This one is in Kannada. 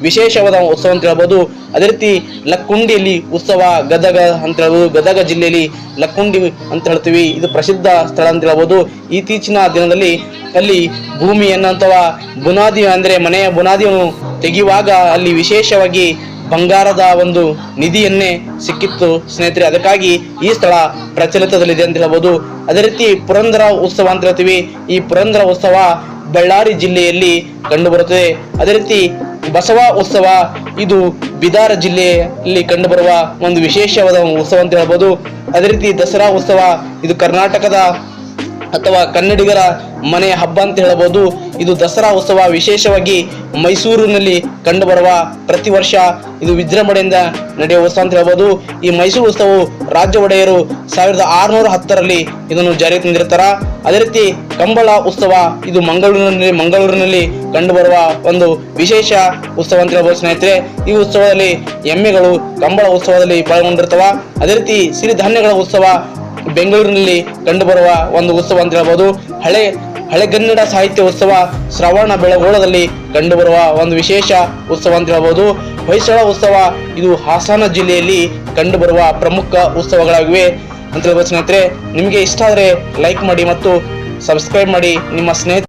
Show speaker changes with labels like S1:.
S1: ವಿಶೇಷವಾದ ಉತ್ಸವ ಅಂತ ಹೇಳ್ಬೋದು. ಅದೇ ರೀತಿ ಲಕ್ಕುಂಡಿಯಲ್ಲಿ ಉತ್ಸವ ಗದಗ ಅಂತ ಹೇಳ್ಬೋದು. ಗದಗ ಜಿಲ್ಲೆಯಲ್ಲಿ ಲಕ್ಕುಂಡಿ ಅಂತ ಹೇಳ್ತೀವಿ. ಇದು ಪ್ರಸಿದ್ಧ ಸ್ಥಳ ಅಂತ ಹೇಳ್ಬೋದು. ಇತ್ತೀಚಿನ ದಿನದಲ್ಲಿ ಅಲ್ಲಿ ಭೂಮಿಯನ್ನು ಅಥವಾ ಬುನಾದಿ ಅಂದರೆ ಮನೆಯ ಬುನಾದಿಯನ್ನು ತೆಗೆಯುವಾಗ ಅಲ್ಲಿ ವಿಶೇಷವಾಗಿ ಬಂಗಾರದ ಒಂದು ನಿಧಿಯನ್ನೇ ಸಿಕ್ಕಿತ್ತು ಸ್ನೇಹಿತರೆ. ಅದಕ್ಕಾಗಿ ಈ ಸ್ಥಳ ಪ್ರಚಲಿತದಲ್ಲಿದೆ ಅಂತ ಹೇಳ್ಬೋದು. ಅದೇ ರೀತಿ ಪುರಂದರ ಉತ್ಸವ ಅಂತ ಹೇಳ್ತೀವಿ. ಈ ಪುರಂದರ ಉತ್ಸವ ಬಳ್ಳಾರಿ ಜಿಲ್ಲೆಯಲ್ಲಿ ಕಂಡುಬರುತ್ತದೆ. ಅದೇ ರೀತಿ ಬಸವ ಉತ್ಸವ ಇದು ಬೀದರ್ ಜಿಲ್ಲೆಯಲ್ಲಿ ಕಂಡುಬರುವ ಒಂದು ವಿಶೇಷವಾದ ಉತ್ಸವ ಅಂತ ಹೇಳ್ಬೋದು. ಅದೇ ರೀತಿ ದಸರಾ ಉತ್ಸವ ಇದು ಕರ್ನಾಟಕದ ಅಥವಾ ಕನ್ನಡಿಗರ ಮನೆಯ ಹಬ್ಬ ಅಂತ ಹೇಳಬಹುದು. ಇದು ದಸರಾ ಉತ್ಸವ ವಿಶೇಷವಾಗಿ ಮೈಸೂರಿನಲ್ಲಿ ಕಂಡುಬರುವ ಪ್ರತಿ ವರ್ಷ ಇದು ವಿಜೃಂಭಣೆಯಿಂದ ನಡೆಯುವ ಉತ್ಸವ ಅಂತ ಹೇಳ್ಬೋದು. ಈ ಮೈಸೂರು ಉತ್ಸವವು ರಾಜ್ಯ ಒಡೆಯರು 1610ರಲ್ಲಿ ಇದನ್ನು ಜಾರಿಗೆ ತಂದಿರ್ತಾರೆ. ಅದೇ ರೀತಿ ಕಂಬಳ ಉತ್ಸವ ಇದು ಮಂಗಳೂರಿನಲ್ಲಿ ಕಂಡುಬರುವ ಒಂದು ವಿಶೇಷ ಉತ್ಸವ ಅಂತ ಹೇಳ್ಬೋದು ಸ್ನೇಹಿತರೆ. ಈ ಉತ್ಸವದಲ್ಲಿ ಎಮ್ಮೆಗಳು ಕಂಬಳ ಉತ್ಸವದಲ್ಲಿ ಪಾಲ್ಗೊಂಡಿರ್ತವ. ಅದೇ ರೀತಿ ಸಿರಿಧಾನ್ಯಗಳ ಉತ್ಸವ ಬೆಂಗಳೂರಿನಲ್ಲಿ ಕಂಡುಬರುವ ಒಂದು ಉತ್ಸವ ಅಂತ ಹೇಳ್ಬೋದು. ಹಳೆಗನ್ನಡ ಸಾಹಿತ್ಯ ಉತ್ಸವ ಶ್ರವಣ ಬೆಳಗೊಳದಲ್ಲಿ ಕಂಡುಬರುವ ಒಂದು ವಿಶೇಷ ಉತ್ಸವ ಅಂತ ಹೇಳ್ಬೋದು. ಹೊಯ್ಸಳ ಉತ್ಸವ ಇದು ಹಾಸನ ಜಿಲ್ಲೆಯಲ್ಲಿ ಕಂಡುಬರುವ ಪ್ರಮುಖ ಉತ್ಸವಗಳಾಗಿವೆ ಅಂತ ಹೇಳ್ಬೋದು ಸ್ನೇಹಿತರೆ. ನಿಮಗೆ ಇಷ್ಟ ಆದರೆ ಲೈಕ್ ಮಾಡಿ ಮತ್ತು ಸಬ್ಸ್ಕ್ರೈಬ್ ಮಾಡಿ. ನಿಮ್ಮ ಸ್ನೇಹಿತ